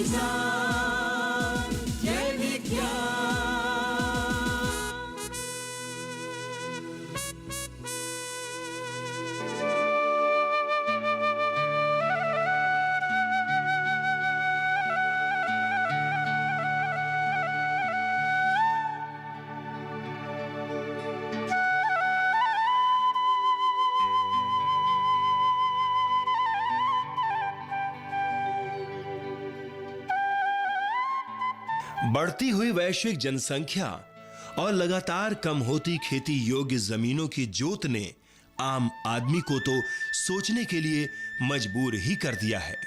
किसान जय विज्ञान। बढ़ती हुई वैश्विक जनसंख्या और लगातार कम होती खेती योग्य जमीनों की जोत ने आम आदमी को तो सोचने के लिए मजबूर ही कर दिया है।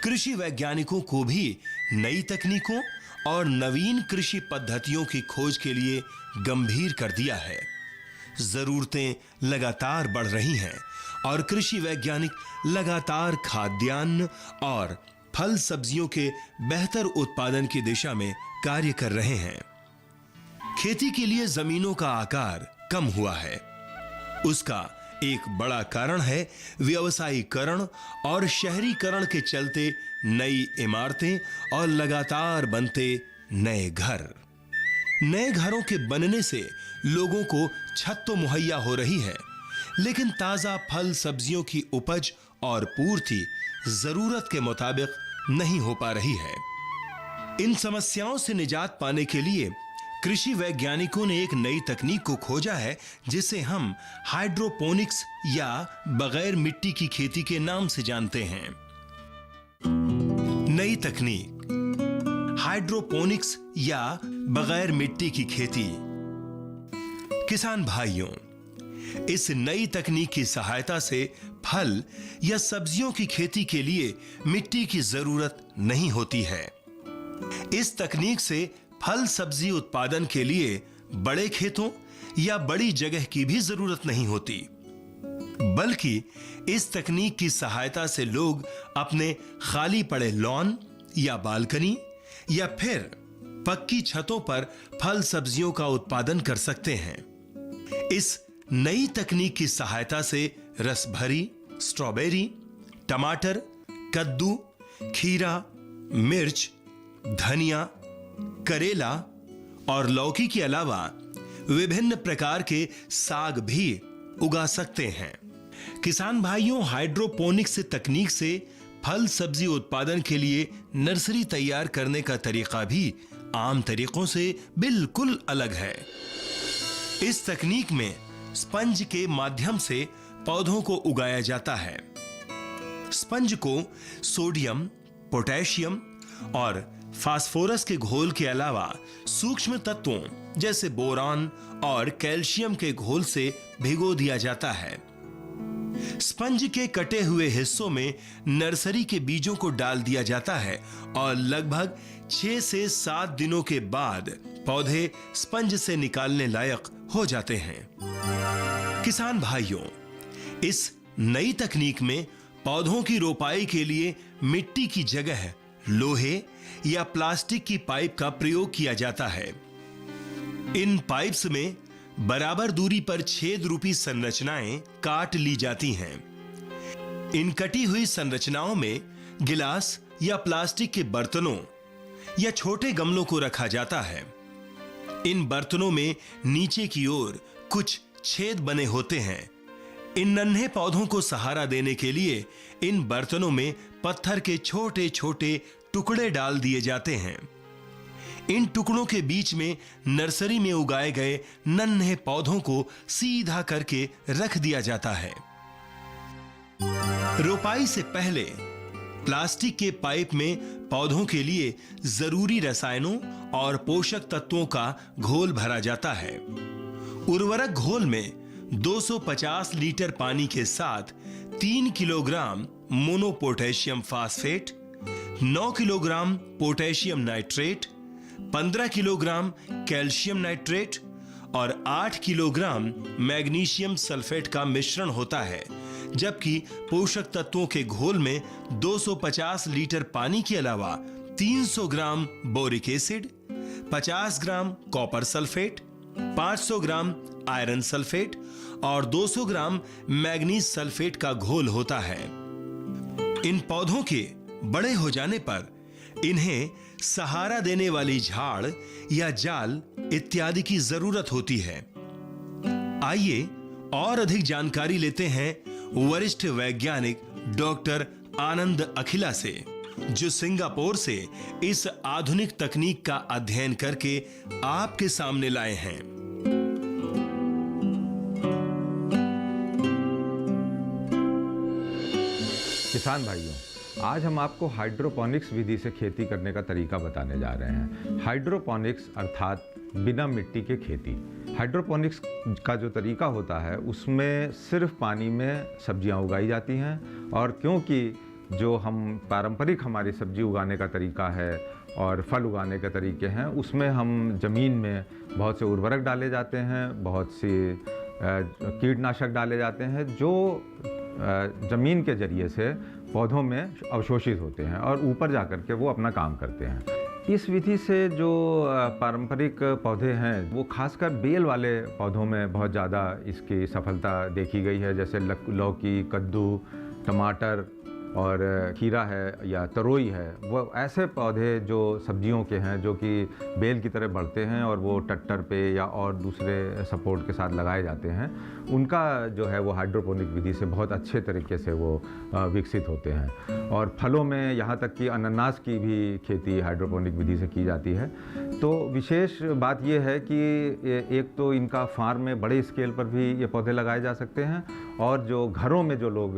कृषि वैज्ञानिकों को भी नई तकनीकों और नवीन कृषि पद्धतियों की खोज के लिए गंभीर कर दिया है। जरूरतें लगातार बढ़ रही हैं और कृषि वैज्ञानिक लगातार खाद्यान्न और फल सब्जियों के बेहतर उत्पादन की दिशा में कार्य कर रहे हैं। खेती के लिए जमीनों का आकार कम हुआ है। उसका एक बड़ा कारण है व्यवसायीकरण और शहरीकरण के चलते नई इमारतें और लगातार बनते नए घर। नए घरों के बनने से लोगों को छत तो मुहैया हो रही है, लेकिन ताजा फल सब्जियों की उपज और पूर्ति जरूरत के मुताबिक नहीं हो पा रही है। इन समस्याओं से निजात पाने के लिए कृषि वैज्ञानिकों ने एक नई तकनीक को खोजा है, जिसे हम हाइड्रोपोनिक्स या बगैर मिट्टी की खेती के नाम से जानते हैं। नई तकनीक हाइड्रोपोनिक्स या बगैर मिट्टी की खेती। किसान भाइयों, इस नई तकनीक की सहायता से फल या सब्जियों की खेती के लिए मिट्टी की जरूरत नहीं होती है। इस तकनीक से फल सब्जी उत्पादन के लिए बड़े खेतों या बड़ी जगह की भी जरूरत नहीं होती, बल्कि इस तकनीक की सहायता से लोग अपने खाली पड़े लॉन या बालकनी या फिर पक्की छतों पर फल सब्जियों का उत्पादन कर सकते हैं। इस नई तकनीक की सहायता से रसभरी, स्ट्रॉबेरी, टमाटर, कद्दू, खीरा, मिर्च, धनिया, करेला और लौकी के अलावा विभिन्न प्रकार के साग भी उगा सकते हैं। किसान भाइयों, हाइड्रोपोनिक्स तकनीक से फल सब्जी उत्पादन के लिए नर्सरी तैयार करने का तरीका भी आम तरीकों से बिल्कुल अलग है। इस तकनीक में स्पंज के माध्यम से पौधों को उगाया जाता है। स्पंज को सोडियम, पोटेशियम और फास्फोरस के घोल के अलावा सूक्ष्म तत्वों जैसे बोरान और कैल्शियम के घोल से भिगो दिया जाता है। स्पंज के कटे हुए हिस्सों में नर्सरी के बीजों को डाल दिया जाता है और लगभग 6 से 7 दिनों के बाद पौधे स्पंज से निकालने लायक हो जाते हैं। किसान भाइयों, इस नई तकनीक में पौधों की रोपाई के लिए मिट्टी की जगह लोहे या प्लास्टिक की पाइप का प्रयोग किया जाता है। इन पाइप्स में बराबर दूरी पर छेद रूपी संरचनाएं काट ली जाती हैं। इन कटी हुई संरचनाओं में गिलास या प्लास्टिक के बर्तनों या छोटे गमलों को रखा जाता है। इन बर्तनों में नीचे की ओर कुछ छेद बने होते हैं। इन नन्हे पौधों को सहारा देने के लिए इन बर्तनों में पत्थर के छोटे छोटे टुकड़े डाल दिए जाते हैं। इन टुकड़ों के बीच में नर्सरी में उगाए गए नन्हे पौधों को सीधा करके रख दिया जाता है। रोपाई से पहले प्लास्टिक के पाइप में पौधों के लिए जरूरी रसायनों और पोषक तत्वों का घोल भरा जाता है। उर्वरक घोल में 250 लीटर पानी के साथ 3 kilogram monopotassium phosphate, 9 kilogram potassium nitrate, 15 kilogram calcium nitrate और 8 किलोग्राम मैग्नीशियम सल्फेट का मिश्रण होता है, जबकि पोषक तत्वों के घोल में 250 लीटर पानी के अलावा 300 gram boric acid, 50 gram copper sulphate, 500 gram iron sulphate और 200 ग्राम मैग्नीज सल्फेट का घोल होता है। इन पौधों के बड़े हो जाने पर इन्हें सहारा देने वाली झाड़ या जाल इत्यादि की जरूरत होती है। आइए और अधिक जानकारी लेते हैं वरिष्ठ वैज्ञानिक डॉक्टर आनंद अखिला से, जो सिंगापुर से इस आधुनिक तकनीक का अध्ययन करके आपके सामने लाए हैं। किसान भाइयों, आज हम आपको हाइड्रोपोनिक्स विधि से खेती करने का तरीका बताने जा रहे हैं। हाइड्रोपोनिक्स अर्थात बिना मिट्टी के खेती। हाइड्रोपोनिक्स का जो तरीका होता है उसमें सिर्फ पानी में सब्जियां उगाई जाती हैं, और क्योंकि जो हम पारंपरिक हमारी सब्जी उगाने का तरीका है और फल उगाने के तरीके हैं, उसमें हम ज़मीन में बहुत से उर्वरक डाले जाते हैं, बहुत सी कीटनाशक डाले जाते हैं जो ज़मीन के जरिए से पौधों में अवशोषित होते हैं और ऊपर जा कर के वो अपना काम करते हैं। इस विधि से जो पारंपरिक पौधे हैं वो खासकर बेल वाले पौधों में बहुत ज़्यादा इसकी सफलता देखी गई है, जैसे लौकी, कद्दू, टमाटर और खीरा है या तरोई है। वो ऐसे पौधे जो सब्जियों के हैं जो कि बेल की तरह बढ़ते हैं और वो टट्टर पे या और दूसरे सपोर्ट के साथ लगाए जाते हैं, उनका जो है वो हाइड्रोपोनिक विधि से बहुत अच्छे तरीके से वो विकसित होते हैं। और फलों में यहाँ तक कि अनानास की भी खेती हाइड्रोपोनिक विधि से की जाती है। तो विशेष बात ये है कि एक तो इनका फार्म में बड़े स्केल पर भी ये पौधे लगाए जा सकते हैं, और जो घरों में जो लोग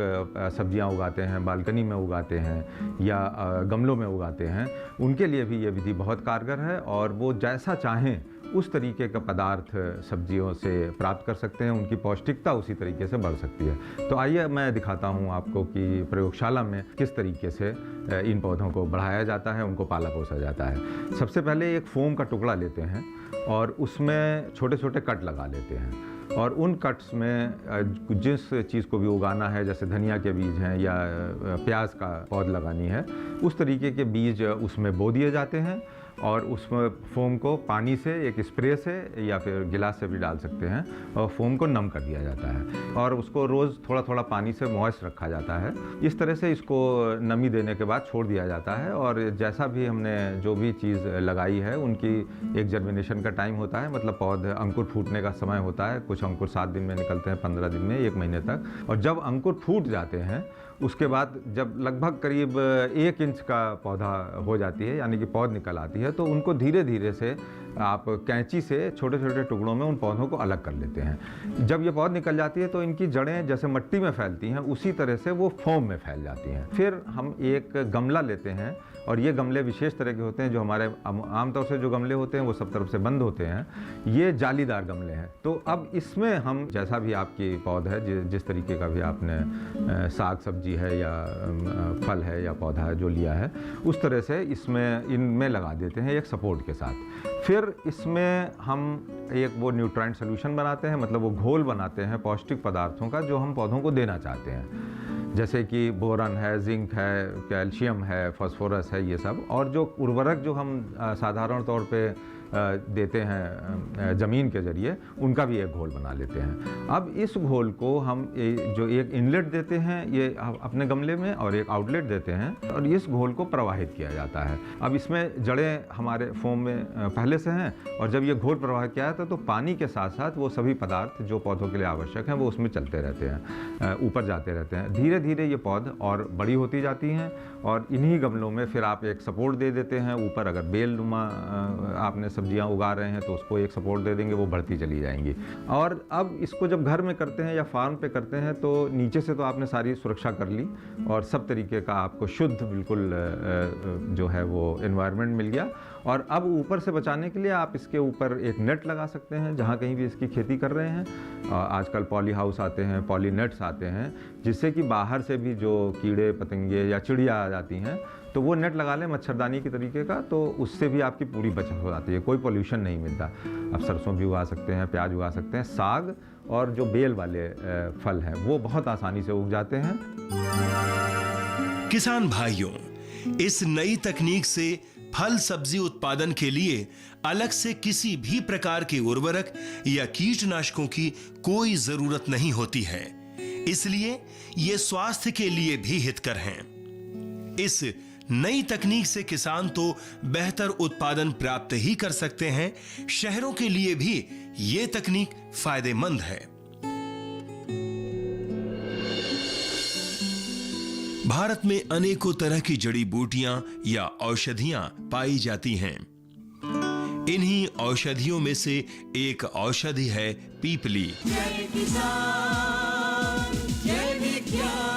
सब्जियां उगाते हैं, बालकनी में उगाते हैं या गमलों में उगाते हैं, उनके लिए भी ये विधि बहुत कारगर है, और वो जैसा चाहें उस तरीके का पदार्थ सब्जियों से प्राप्त कर सकते हैं। उनकी पौष्टिकता उसी तरीके से बढ़ सकती है। तो आइए मैं दिखाता हूँ आपको कि प्रयोगशाला में किस तरीके से इन पौधों को बढ़ाया जाता है, उनको पाला पोसा जाता है। सबसे पहले एक फोम का टुकड़ा लेते हैं और उसमें छोटे छोटे कट लगा लेते हैं, और उन कट्स में जिस चीज़ को भी उगाना है, जैसे धनिया के बीज हैं या प्याज का पौध लगानी है, उस तरीके के बीज उसमें बो दिए जाते हैं, और उसमें फोम को पानी से एक स्प्रे से या फिर गिलास से भी डाल सकते हैं, और फोम को नम कर दिया जाता है, और उसको रोज़ थोड़ा थोड़ा पानी से मॉइस्ट रखा जाता है। इस तरह से इसको नमी देने के बाद छोड़ दिया जाता है, और जैसा भी हमने जो भी चीज़ लगाई है उनकी एक जर्मिनेशन का टाइम होता है, मतलब पौधे अंकुर फूटने का समय होता है। कुछ अंकुर 7 दिन में निकलते हैं, 15 दिन में, 1 महीने तक। और जब अंकुर फूट जाते हैं उसके बाद जब लगभग करीब 1 इंच का पौधा हो जाती है, यानी कि पौध निकल आती है, तो उनको धीरे धीरे से आप कैंची से छोटे छोटे टुकड़ों में उन पौधों को अलग कर लेते हैं। जब ये पौध निकल जाती है तो इनकी जड़ें जैसे मिट्टी में फैलती हैं, उसी तरह से वो फोम में फैल जाती हैं। फिर हम एक गमला लेते हैं, और ये गमले विशेष तरह के होते हैं। जो हमारे आमतौर से जो गमले होते हैं वो सब तरफ से बंद होते हैं, ये जालीदार गमले हैं। तो अब इसमें हम जैसा भी आपकी पौध है, जिस तरीके का भी आपने साग सब्जी है या फल है या पौधा है जो लिया है, उस तरह से इनमें लगा देते हैं एक सपोर्ट के साथ। फिर इसमें हम एक वो न्यूट्राइंट सोल्यूशन बनाते हैं, मतलब वो घोल बनाते हैं पौष्टिक पदार्थों का जो हम पौधों को देना चाहते हैं, जैसे कि बोरन है, जिंक है, कैल्शियम है, फास्फोरस है, ये सब। और जो उर्वरक जो हम साधारण तौर पे देते हैं ज़मीन के जरिए, उनका भी एक घोल बना लेते हैं। अब इस घोल को हम जो एक इनलेट देते हैं ये अपने गमले में, और एक आउटलेट देते हैं, और इस घोल को प्रवाहित किया जाता है। अब इसमें जड़ें हमारे फोम में पहले से हैं, और जब ये घोल प्रवाहित किया जाता है तो पानी के साथ साथ वो सभी पदार्थ जो पौधों के लिए आवश्यक हैं वो उसमें चलते रहते हैं, ऊपर जाते रहते हैं। धीरे धीरे ये पौध और बड़ी होती जाती हैं, और इन्हीं गमलों में फिर आप एक सपोर्ट दे देते हैं ऊपर। अगर बेलनुमा आपने सब्जियां उगा रहे हैं तो उसको एक सपोर्ट दे देंगे, वो बढ़ती चली जाएंगी। और अब इसको जब घर में करते हैं या फार्म पे करते हैं तो नीचे से तो आपने सारी सुरक्षा कर ली, और सब तरीके का आपको शुद्ध बिल्कुल जो है वो एनवायरनमेंट मिल गया। और अब ऊपर से बचाने के लिए आप इसके ऊपर एक नेट लगा सकते हैं जहाँ कहीं भी इसकी खेती कर रहे हैं। आजकल पॉली हाउस आते हैं, पॉली नेट्स आते हैं, जिससे कि बाहर से भी जो कीड़े पतंगे या चिड़िया आ जाती हैं तो वो नेट लगा लें मच्छरदानी की तरीके का, तो उससे भी आपकी पूरी बचत हो जाती है, कोई पोल्यूशन नहीं मिलता। आप सरसों भी उगा सकते हैं, प्याज उगा सकते हैं, साग और जो बेल वाले फल हैं वो बहुत आसानी से उग जाते हैं। किसान भाइयों, इस नई तकनीक से फल सब्जी उत्पादन के लिए अलग से किसी भी प्रकार के उर्वरक या कीटनाशकों की कोई जरूरत नहीं होती है, इसलिए ये स्वास्थ्य के लिए भी हितकर हैं। इस नई तकनीक से किसान तो बेहतर उत्पादन प्राप्त ही कर सकते हैं, शहरों के लिए भी ये तकनीक फायदेमंद है। भारत में अनेकों तरह की जड़ी बूटियां या औषधियां पाई जाती हैं। इन्हीं औषधियों में से एक औषधि है पीपली। जय किसान जय विज्ञान।